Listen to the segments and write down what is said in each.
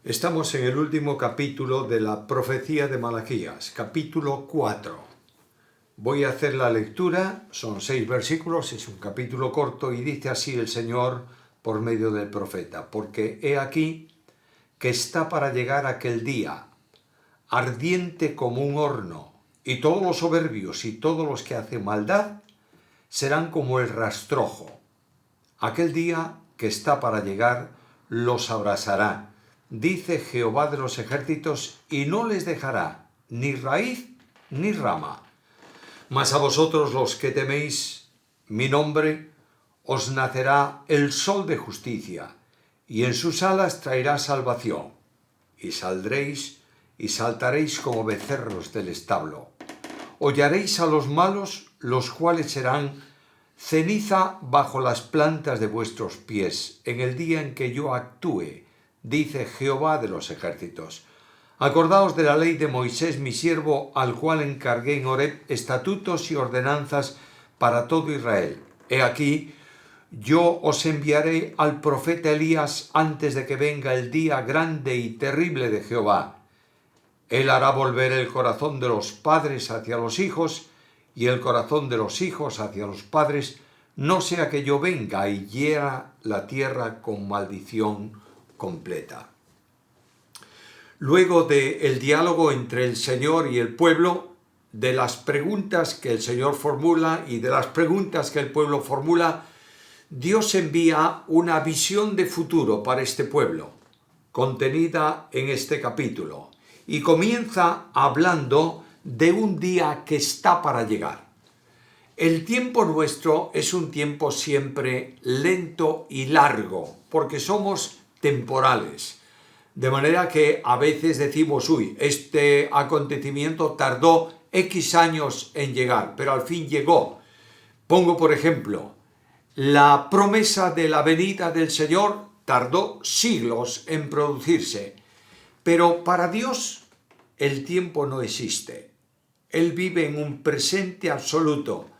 Estamos en el último capítulo de la profecía de Malaquías, capítulo 4. Voy a hacer la lectura, son 6 versículos, es un capítulo corto y dice así el Señor por medio del profeta: porque he aquí que está para llegar aquel día, ardiente como un horno, y todos los soberbios y todos los que hacen maldad serán como el rastrojo. Aquel día que está para llegar los abrasará, dice Jehová de los ejércitos, y no les dejará ni raíz ni rama. Mas a vosotros los que teméis mi nombre, os nacerá el sol de justicia, y en sus alas traerá salvación, y saldréis y saltaréis como becerros del establo. Hollaréis a los malos, los cuales serán ceniza bajo las plantas de vuestros pies, en el día en que yo actúe, dice Jehová de los ejércitos. Acordaos de la ley de Moisés mi siervo, al cual encargué en Horeb estatutos y ordenanzas para todo Israel. He aquí, yo os enviaré al profeta Elías antes de que venga el día grande y terrible de Jehová. Él hará volver el corazón de los padres hacia los hijos, y el corazón de los hijos hacia los padres, no sea que yo venga y hiera la tierra con maldición completa. Luego del diálogo entre el Señor y el pueblo, de las preguntas que el Señor formula y de las preguntas que el pueblo formula, Dios envía una visión de futuro para este pueblo, contenida en este capítulo, y comienza hablando de un día que está para llegar. El tiempo nuestro es un tiempo siempre lento y largo, porque somos temporales. De manera que a veces decimos, este acontecimiento tardó X años en llegar, pero al fin llegó. Pongo por ejemplo, la promesa de la venida del Señor tardó siglos en producirse, pero para Dios el tiempo no existe. Él vive en un presente absoluto.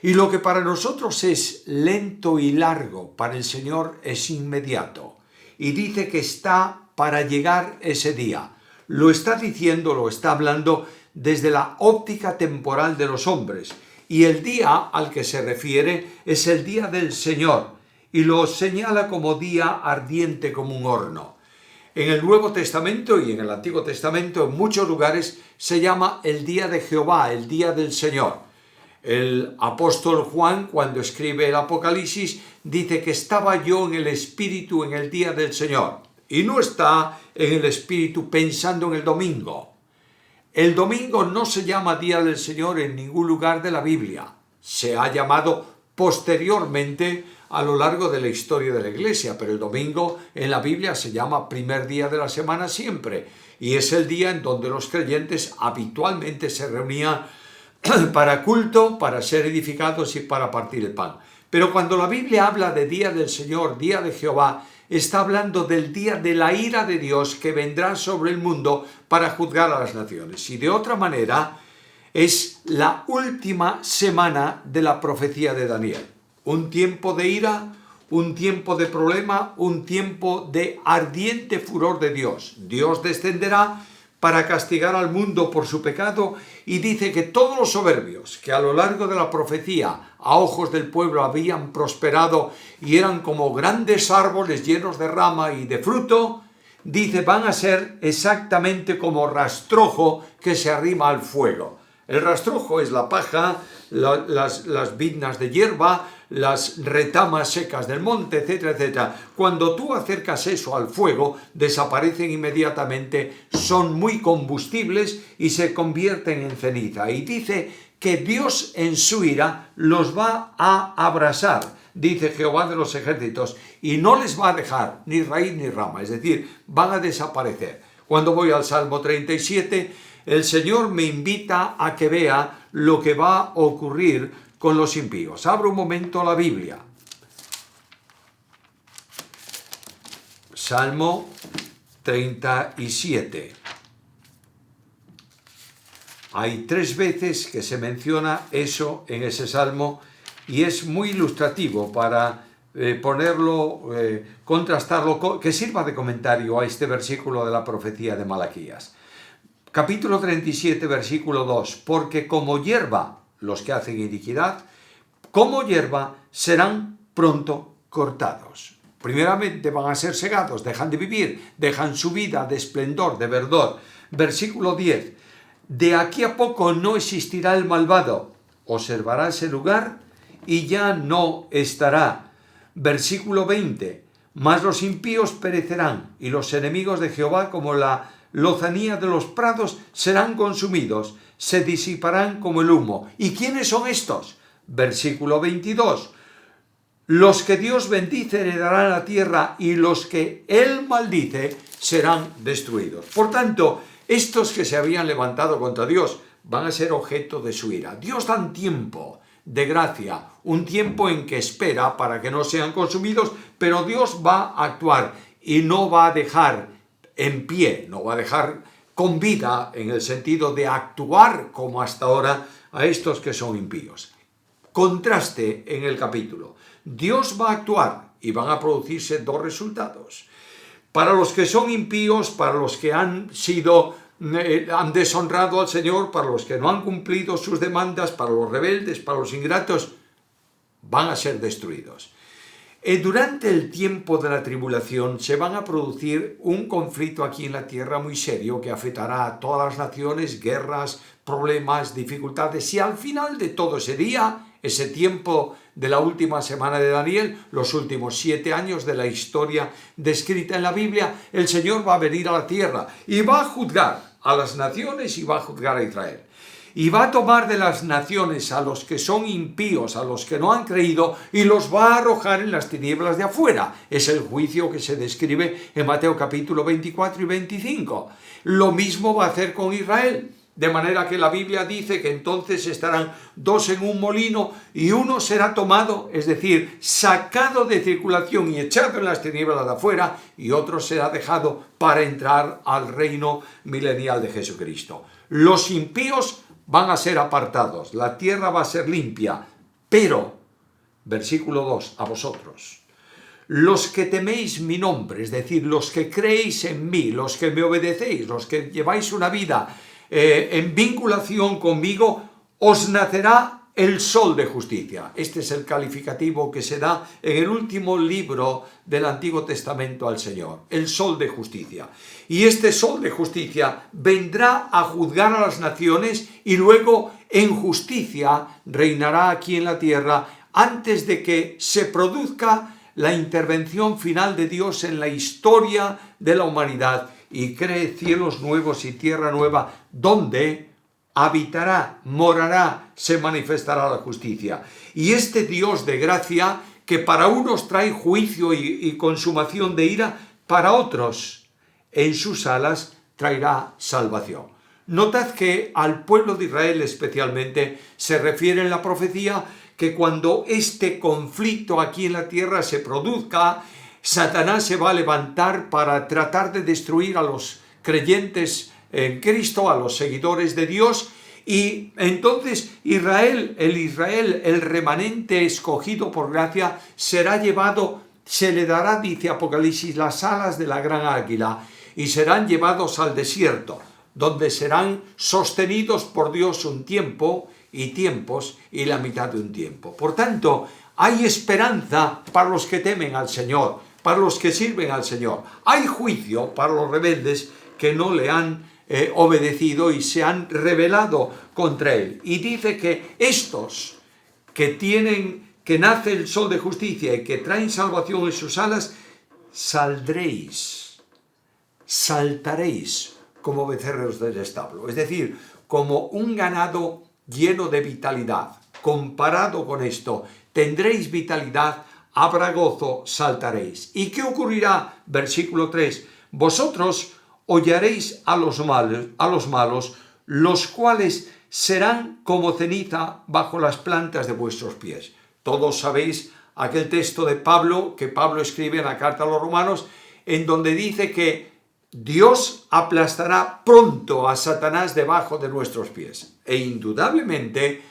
Y lo que para nosotros es lento y largo, para el Señor es inmediato. Y dice que está para llegar ese día. Lo está diciendo, lo está hablando desde la óptica temporal de los hombres. Y el día al que se refiere es el día del Señor. Y lo señala como día ardiente como un horno. En el Nuevo Testamento y en el Antiguo Testamento, en muchos lugares, se llama el día de Jehová, el día del Señor. El apóstol Juan, cuando escribe el Apocalipsis, dice que estaba yo en el Espíritu en el día del Señor. Y no está en el Espíritu pensando en el domingo. El domingo no se llama día del Señor en ningún lugar de la Biblia. Se ha llamado posteriormente a lo largo de la historia de la Iglesia, pero el domingo en la Biblia se llama primer día de la semana siempre, y es el día en donde los creyentes habitualmente se reunían para culto, para ser edificados y para partir el pan. Pero cuando la Biblia habla de día del Señor, día de Jehová, está hablando del día de la ira de Dios que vendrá sobre el mundo para juzgar a las naciones. Y de otra manera, es la última semana de la profecía de Daniel. Un tiempo de ira, un tiempo de problema, un tiempo de ardiente furor de Dios. Dios descenderá para castigar al mundo por su pecado, y dice que todos los soberbios que a lo largo de la profecía a ojos del pueblo habían prosperado y eran como grandes árboles llenos de rama y de fruto, dice van a ser exactamente como rastrojo que se arrima al fuego. El rastrojo es la paja, las viñas de hierba, las retamas secas del monte, etcétera, etcétera. Cuando tú acercas eso al fuego, desaparecen inmediatamente, son muy combustibles y se convierten en ceniza. Y dice que Dios en su ira los va a abrasar, dice Jehová de los ejércitos, y no les va a dejar ni raíz ni rama, es decir, van a desaparecer. Cuando voy al Salmo 37, el Señor me invita a que vea lo que va a ocurrir con los impíos. Abro un momento la Biblia. Salmo 37. Hay 3 veces que se menciona eso en ese salmo y es muy ilustrativo para contrastarlo, que sirva de comentario a este versículo de la profecía de Malaquías. Capítulo 37, versículo 2. Porque como hierba, los que hacen iniquidad, como hierba serán pronto cortados. Primeramente van a ser segados, dejan de vivir, dejan su vida de esplendor, de verdor. Versículo 10. De aquí a poco no existirá el malvado, observará ese lugar y ya no estará. Versículo 20. Mas los impíos perecerán y los enemigos de Jehová como la lozanía de los prados serán consumidos, se disiparán como el humo. ¿Y quiénes son estos? Versículo 22. Los que Dios bendice heredarán la tierra y los que Él maldice serán destruidos. Por tanto, estos que se habían levantado contra Dios van a ser objeto de su ira. Dios da un tiempo de gracia, un tiempo en que espera para que no sean consumidos, pero Dios va a actuar y no va a dejar en pie, no va a dejar con vida en el sentido de actuar como hasta ahora a estos que son impíos. Contraste en el capítulo. Dios va a actuar y van a producirse dos resultados. Para los que son impíos, para los que han deshonrado al Señor, para los que no han cumplido sus demandas, para los rebeldes, para los ingratos, van a ser destruidos. Durante el tiempo de la tribulación se van a producir un conflicto aquí en la tierra muy serio que afectará a todas las naciones, guerras, problemas, dificultades, y al final de todo ese día, ese tiempo de la última semana de Daniel, los últimos 7 años de la historia descrita en la Biblia, el Señor va a venir a la tierra y va a juzgar a las naciones y va a juzgar a Israel. Y va a tomar de las naciones a los que son impíos, a los que no han creído, y los va a arrojar en las tinieblas de afuera. Es el juicio que se describe en Mateo capítulo 24 y 25. Lo mismo va a hacer con Israel. De manera que la Biblia dice que entonces estarán 2 en un molino y uno será tomado, es decir, sacado de circulación y echado en las tinieblas de afuera, y otro será dejado para entrar al reino milenial de Jesucristo. Los impíos van a ser apartados, la tierra va a ser limpia, pero, versículo 2, a vosotros, los que teméis mi nombre, es decir, los que creéis en mí, los que me obedecéis, los que lleváis una vida en vinculación conmigo, os nacerá el sol de justicia. Este es el calificativo que se da en el último libro del Antiguo Testamento al Señor, el sol de justicia. Y este sol de justicia vendrá a juzgar a las naciones y luego en justicia reinará aquí en la tierra antes de que se produzca la intervención final de Dios en la historia de la humanidad y cree cielos nuevos y tierra nueva donde habitará, morará, se manifestará la justicia. Y este Dios de gracia, que para unos trae juicio y consumación de ira, para otros en sus alas traerá salvación. Notad que al pueblo de Israel especialmente se refiere en la profecía que cuando este conflicto aquí en la tierra se produzca, Satanás se va a levantar para tratar de destruir a los creyentes en Cristo, a los seguidores de Dios, y entonces Israel, el remanente escogido por gracia, será llevado, se le dará, dice Apocalipsis, las alas de la gran águila, y serán llevados al desierto, donde serán sostenidos por Dios un tiempo y tiempos y la mitad de un tiempo. Por tanto, hay esperanza para los que temen al Señor, para los que sirven al Señor. Hay juicio para los rebeldes que no le han obedecido y se han rebelado contra él. Y dice que estos que nace el sol de justicia y que traen salvación en sus alas, saldréis, saltaréis como becerros del establo. Es decir, como un ganado lleno de vitalidad. Comparado con esto, tendréis vitalidad, habrá gozo, saltaréis. ¿Y qué ocurrirá? Versículo 3. Vosotros hollaréis a los malos, los cuales serán como ceniza bajo las plantas de vuestros pies. Todos sabéis aquel texto de Pablo, que Pablo escribe en la carta a los romanos, en donde dice que Dios aplastará pronto a Satanás debajo de nuestros pies. E indudablemente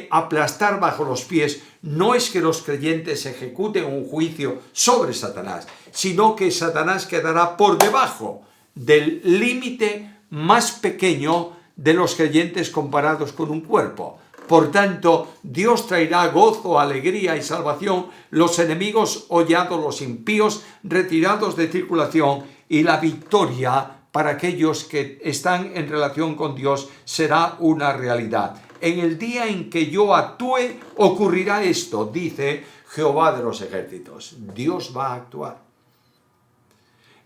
aplastar bajo los pies, no es que los creyentes ejecuten un juicio sobre Satanás, sino que Satanás quedará por debajo del límite más pequeño de los creyentes comparados con un cuerpo. Por tanto, Dios traerá gozo, alegría y salvación, los enemigos hollados, los impíos retirados de tribulación, y la victoria para aquellos que están en relación con Dios será una realidad. En el día en que yo actúe, ocurrirá esto, dice Jehová de los ejércitos. Dios va a actuar.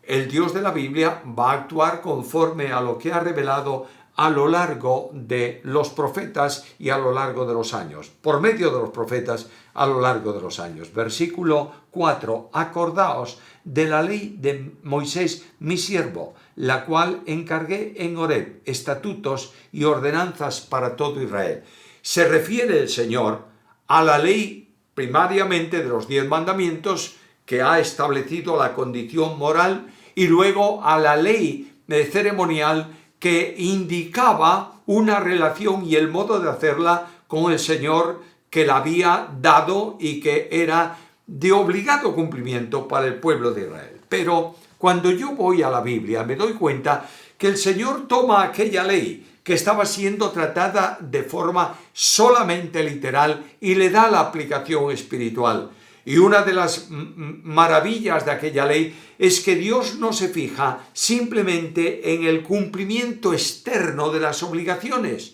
El Dios de la Biblia va a actuar conforme a lo que ha revelado a lo largo de los profetas y a lo largo de los años, por medio de los profetas a lo largo de los años. Versículo 4. Acordaos de la ley de Moisés, mi siervo, la cual encargué en Horeb, estatutos y ordenanzas para todo Israel. Se refiere el Señor a la ley primariamente de los 10 mandamientos que ha establecido la condición moral, y luego a la ley ceremonial que indicaba una relación y el modo de hacerla con el Señor que la había dado y que era de obligado cumplimiento para el pueblo de Israel. Pero cuando yo voy a la Biblia me doy cuenta que el Señor toma aquella ley que estaba siendo tratada de forma solamente literal y le da la aplicación espiritual. Y una de las maravillas de aquella ley es que Dios no se fija simplemente en el cumplimiento externo de las obligaciones,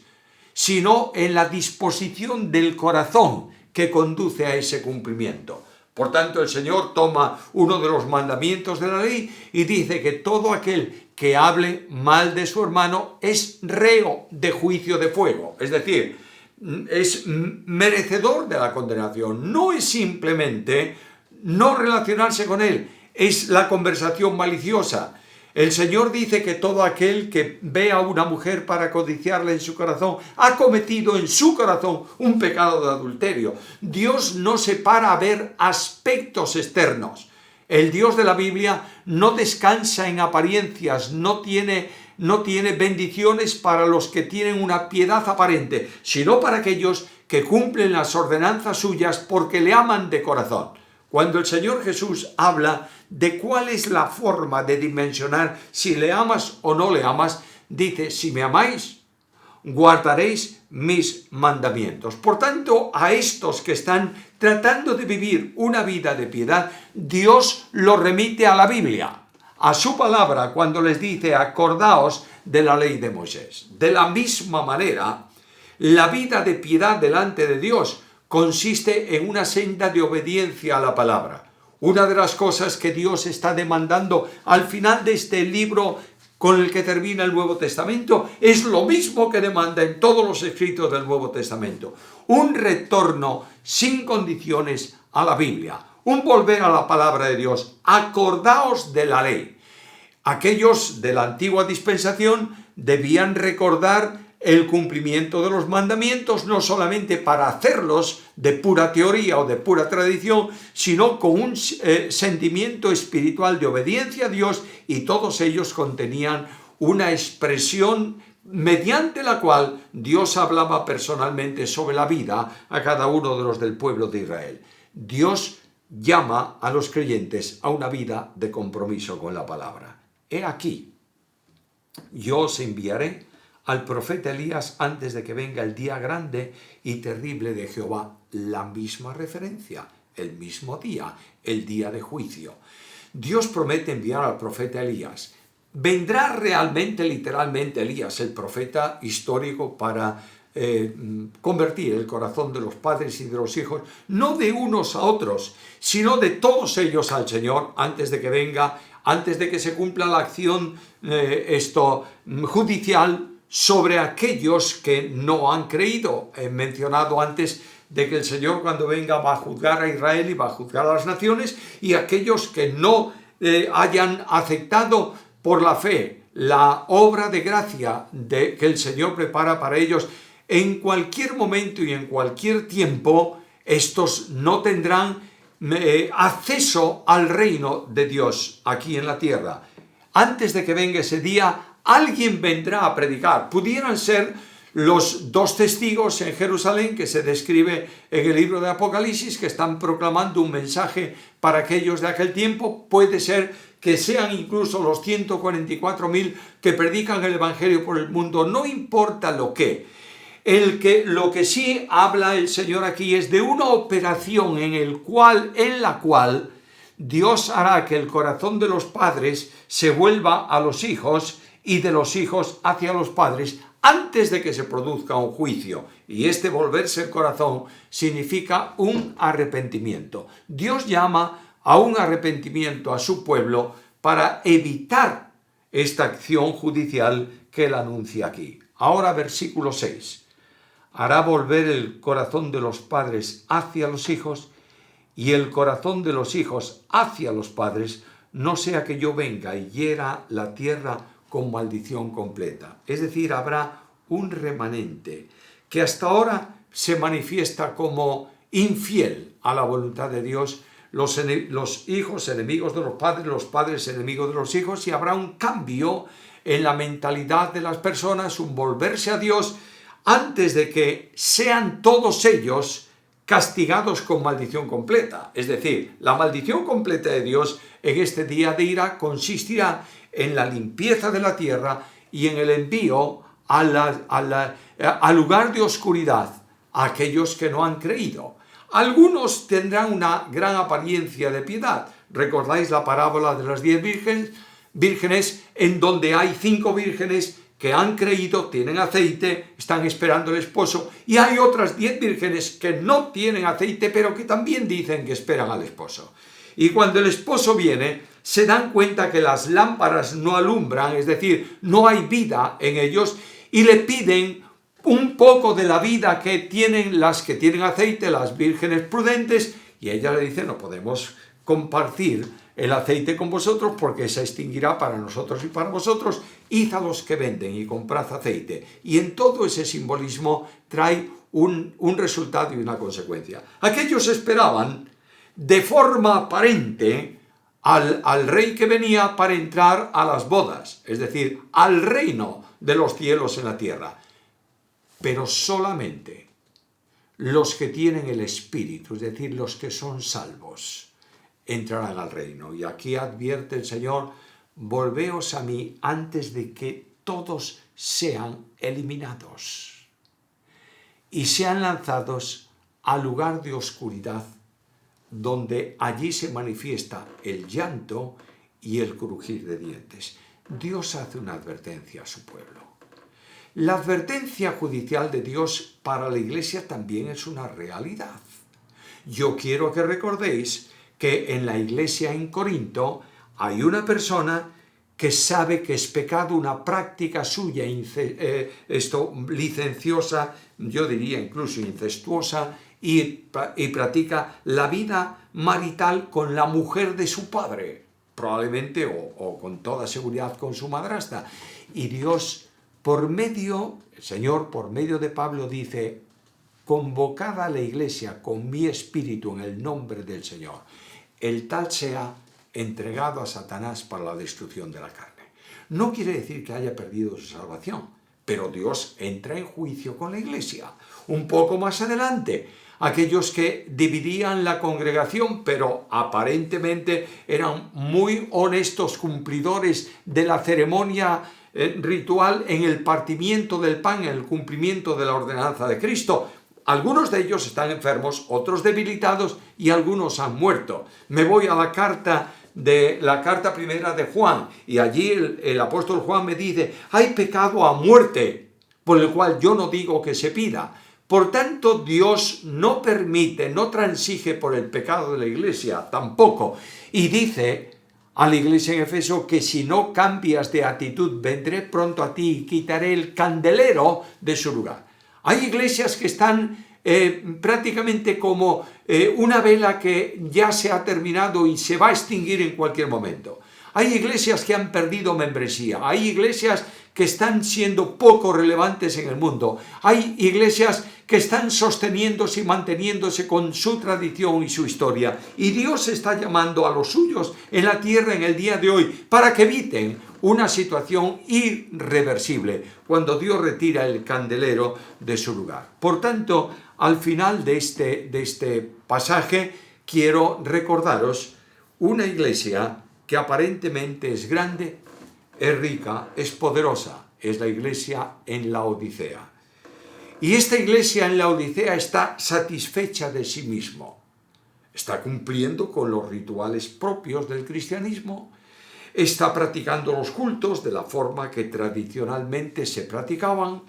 sino en la disposición del corazón que conduce a ese cumplimiento. Por tanto, el Señor toma uno de los mandamientos de la ley y dice que todo aquel que hable mal de su hermano es reo de juicio de fuego, es decir, es merecedor de la condenación. No es simplemente no relacionarse con él, es la conversación maliciosa. El Señor dice que todo aquel que ve a una mujer para codiciarla en su corazón ha cometido en su corazón un pecado de adulterio. Dios no se para a ver aspectos externos. El Dios de la Biblia no descansa en apariencias, no tiene bendiciones para los que tienen una piedad aparente, sino para aquellos que cumplen las ordenanzas suyas porque le aman de corazón. Cuando el Señor Jesús habla de cuál es la forma de dimensionar si le amas o no le amas, dice: si me amáis, guardaréis mis mandamientos. Por tanto, a estos que están tratando de vivir una vida de piedad, Dios los remite a la Biblia, a su palabra, cuando les dice: acordaos de la ley de Moisés. De la misma manera, la vida de piedad delante de Dios consiste en una senda de obediencia a la palabra. Una de las cosas que Dios está demandando al final de este libro con el que termina el Nuevo Testamento es lo mismo que demanda en todos los escritos del Nuevo Testamento: un retorno sin condiciones a la Biblia, un volver a la palabra de Dios. Acordaos de la ley. Aquellos de la antigua dispensación debían recordar el cumplimiento de los mandamientos, no solamente para hacerlos de pura teoría o de pura tradición, sino con un sentimiento espiritual de obediencia a Dios, y todos ellos contenían una expresión mediante la cual Dios hablaba personalmente sobre la vida a cada uno de los del pueblo de Israel. Dios llama a los creyentes a una vida de compromiso con la palabra. He aquí, yo os enviaré al profeta Elías antes de que venga el día grande y terrible de Jehová. La misma referencia, el mismo día, el día de juicio. Dios promete enviar al profeta Elías. Vendrá realmente, literalmente, Elías, el profeta histórico, para convertir el corazón de los padres y de los hijos, no de unos a otros, sino de todos ellos al Señor, antes de que venga, antes de que se cumpla la acción judicial sobre aquellos que no han creído. He mencionado antes de que el Señor, cuando venga, va a juzgar a Israel y va a juzgar a las naciones, y aquellos que no hayan aceptado por la fe la obra de gracia que el Señor prepara para ellos, en cualquier momento y en cualquier tiempo, estos no tendrán acceso al reino de Dios aquí en la tierra. Antes de que venga ese día, alguien vendrá a predicar. Pudieran ser los dos testigos en Jerusalén que se describe en el libro de Apocalipsis, que están proclamando un mensaje para aquellos de aquel tiempo. Puede ser que sean incluso los 144.000 que predican el Evangelio por el mundo, no importa lo que. Lo que sí habla el Señor aquí es de una operación en la cual Dios hará que el corazón de los padres se vuelva a los hijos y de los hijos hacia los padres antes de que se produzca un juicio. Y este volverse el corazón significa un arrepentimiento. Dios llama a un arrepentimiento a su pueblo para evitar esta acción judicial que él anuncia aquí. Ahora versículo 6. Hará volver el corazón de los padres hacia los hijos y el corazón de los hijos hacia los padres, no sea que yo venga y hiera la tierra con maldición completa. Es decir, habrá un remanente que hasta ahora se manifiesta como infiel a la voluntad de Dios, los hijos enemigos de los padres enemigos de los hijos, y habrá un cambio en la mentalidad de las personas, un volverse a Dios antes de que sean todos ellos castigados con maldición completa. Es decir, la maldición completa de Dios en este día de ira consistirá en la limpieza de la tierra y en el envío al lugar de oscuridad a aquellos que no han creído. Algunos tendrán una gran apariencia de piedad. ¿Recordáis la parábola de las 10 vírgenes en donde hay 5 vírgenes que han creído, tienen aceite, están esperando el esposo, y hay otras 10 vírgenes que no tienen aceite, pero que también dicen que esperan al esposo? Y cuando el esposo viene, se dan cuenta que las lámparas no alumbran, es decir, no hay vida en ellos, y le piden un poco de la vida que tienen las que tienen aceite, las vírgenes prudentes, y ella le dice: no podemos compartir el aceite con vosotros porque se extinguirá para nosotros y para vosotros. Id a los que venden y comprad aceite. Y en todo ese simbolismo trae un resultado y una consecuencia. Aquellos esperaban de forma aparente al rey que venía para entrar a las bodas, es decir, al reino de los cielos en la tierra. Pero solamente los que tienen el Espíritu, es decir, los que son salvos, entrarán al reino. Y aquí advierte el Señor: volveos a mí antes de que todos sean eliminados y sean lanzados al lugar de oscuridad, donde allí se manifiesta el llanto y el crujir de dientes. Dios hace una advertencia a su pueblo. La advertencia judicial de Dios para la Iglesia también es una realidad. Yo quiero que recordéis que en la iglesia en Corinto hay una persona que sabe que es pecado una práctica suya licenciosa, yo diría incluso incestuosa, y practica la vida marital con la mujer de su padre, probablemente o con toda seguridad con su madrastra. Y Dios, el Señor por medio de Pablo dice: convocada a la iglesia con mi espíritu en el nombre del Señor, el tal sea entregado a Satanás para la destrucción de la carne. No quiere decir que haya perdido su salvación, pero Dios entra en juicio con la iglesia. Un poco más adelante, aquellos que dividían la congregación, pero aparentemente eran muy honestos cumplidores de la ceremonia ritual en el partimiento del pan, en el cumplimiento de la ordenanza de Cristo. Algunos de ellos están enfermos, otros debilitados y algunos han muerto. Me voy a la carta primera de Juan, y allí el apóstol Juan me dice: hay pecado a muerte, por el cual yo no digo que se pida. Por tanto, Dios no permite, no transige por el pecado de la iglesia, tampoco. Y dice a la iglesia en Efeso que si no cambias de actitud, vendré pronto a ti y quitaré el candelero de su lugar. Hay iglesias que están prácticamente como una vela que ya se ha terminado y se va a extinguir en cualquier momento. Hay iglesias que han perdido membresía, hay iglesias que están siendo poco relevantes en el mundo, hay iglesias que están sosteniéndose y manteniéndose con su tradición y su historia. Y Dios está llamando a los suyos en la tierra en el día de hoy para que eviten una situación irreversible cuando Dios retira el candelero de su lugar. Por tanto, al final de este pasaje, quiero recordaros una iglesia que aparentemente es grande, es rica, es poderosa. Es la iglesia en la Odisea. Y esta iglesia en la Odisea está satisfecha de sí mismo. Está cumpliendo con los rituales propios del cristianismo. Está practicando los cultos de la forma que tradicionalmente se practicaban.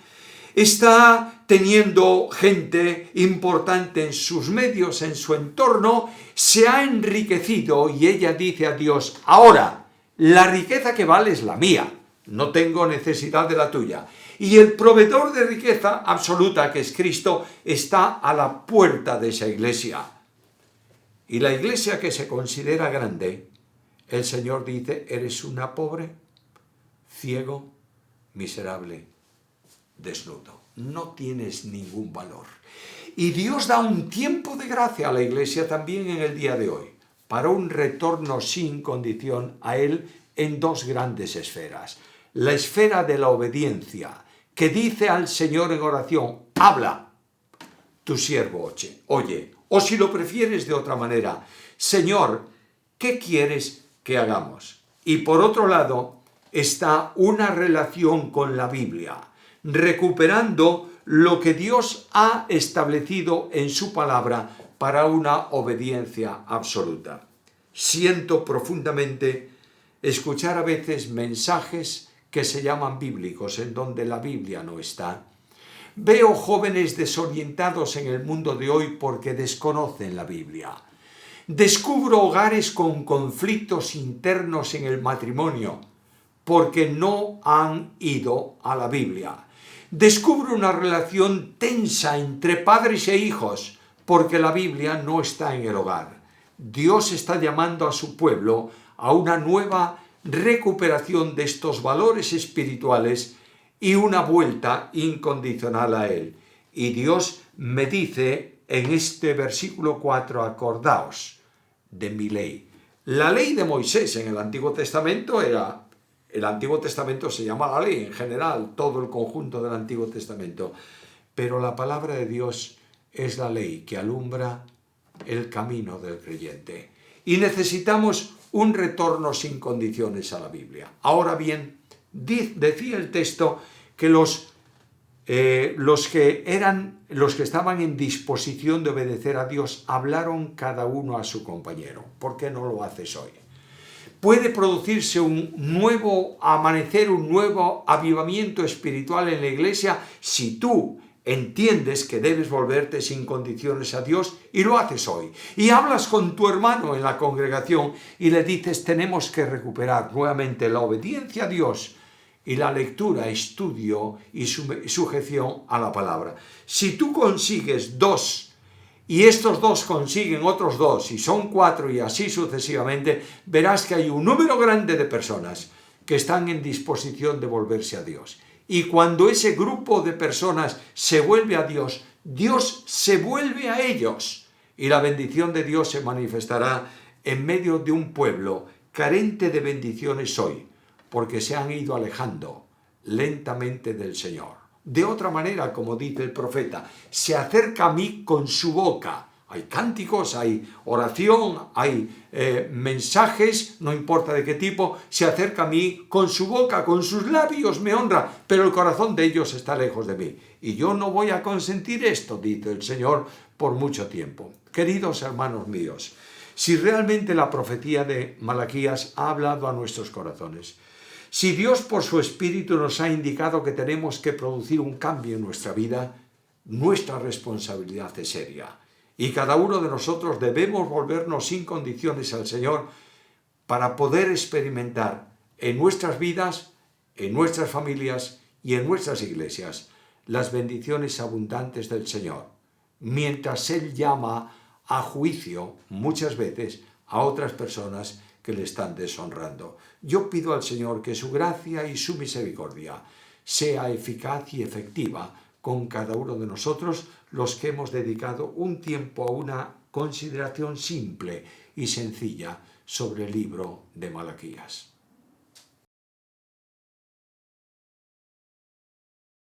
Está teniendo gente importante en sus medios, en su entorno. Se ha enriquecido y ella dice a Dios: ahora, la riqueza que vale es la mía. No tengo necesidad de la tuya. Y el proveedor de riqueza absoluta, que es Cristo, está a la puerta de esa iglesia. Y la iglesia que se considera grande, el Señor dice: eres una pobre, ciego, miserable, desnudo. No tienes ningún valor. Y Dios da un tiempo de gracia a la iglesia también en el día de hoy, para un retorno sin condición a Él en dos grandes esferas. La esfera de la obediencia, que dice al Señor en oración: habla, tu siervo oye. O si lo prefieres de otra manera: Señor, ¿qué quieres que hagamos? Y por otro lado está una relación con la Biblia, recuperando lo que Dios ha establecido en su palabra para una obediencia absoluta. Siento profundamente escuchar a veces mensajes que se llaman bíblicos, en donde la Biblia no está. Veo jóvenes desorientados en el mundo de hoy porque desconocen la Biblia. Descubro hogares con conflictos internos en el matrimonio porque no han ido a la Biblia. Descubro una relación tensa entre padres e hijos porque la Biblia no está en el hogar. Dios está llamando a su pueblo a una nueva recuperación de estos valores espirituales y una vuelta incondicional a Él. Y Dios me dice en este versículo 4: acordaos de mi ley. La ley de Moisés en el Antiguo Testamento era... El Antiguo Testamento se llama la ley en general, todo el conjunto del Antiguo Testamento. Pero la palabra de Dios es la ley que alumbra el camino del creyente. Y necesitamos un retorno sin condiciones a la Biblia. Ahora bien, decía el texto que los que estaban en disposición de obedecer a Dios hablaron cada uno a su compañero. ¿Por qué no lo haces hoy? Puede producirse un nuevo amanecer, un nuevo avivamiento espiritual en la iglesia si tú entiendes que debes volverte sin condiciones a Dios y lo haces hoy. Y hablas con tu hermano en la congregación y le dices: tenemos que recuperar nuevamente la obediencia a Dios y la lectura, estudio y sujeción a la palabra. Si tú consigues 2 y estos 2 consiguen otros 2 y son 4 y así sucesivamente, verás que hay un número grande de personas que están en disposición de volverse a Dios. Y cuando ese grupo de personas se vuelve a Dios, Dios se vuelve a ellos. Y la bendición de Dios se manifestará en medio de un pueblo carente de bendiciones hoy, porque se han ido alejando lentamente del Señor. De otra manera, como dice el profeta, se acerca a mí con su boca. Hay cánticos, hay oración, hay mensajes, no importa de qué tipo, se acerca a mí con su boca, con sus labios me honra, pero el corazón de ellos está lejos de mí. Y yo no voy a consentir esto, dice el Señor, por mucho tiempo. Queridos hermanos míos, si realmente la profecía de Malaquías ha hablado a nuestros corazones, si Dios por su Espíritu nos ha indicado que tenemos que producir un cambio en nuestra vida, nuestra responsabilidad es seria. Y cada uno de nosotros debemos volvernos sin condiciones al Señor para poder experimentar en nuestras vidas, en nuestras familias y en nuestras iglesias las bendiciones abundantes del Señor, mientras Él llama a juicio muchas veces a otras personas que le están deshonrando. Yo pido al Señor que su gracia y su misericordia sea eficaz y efectiva con cada uno de nosotros, los que hemos dedicado un tiempo a una consideración simple y sencilla sobre el libro de Malaquías.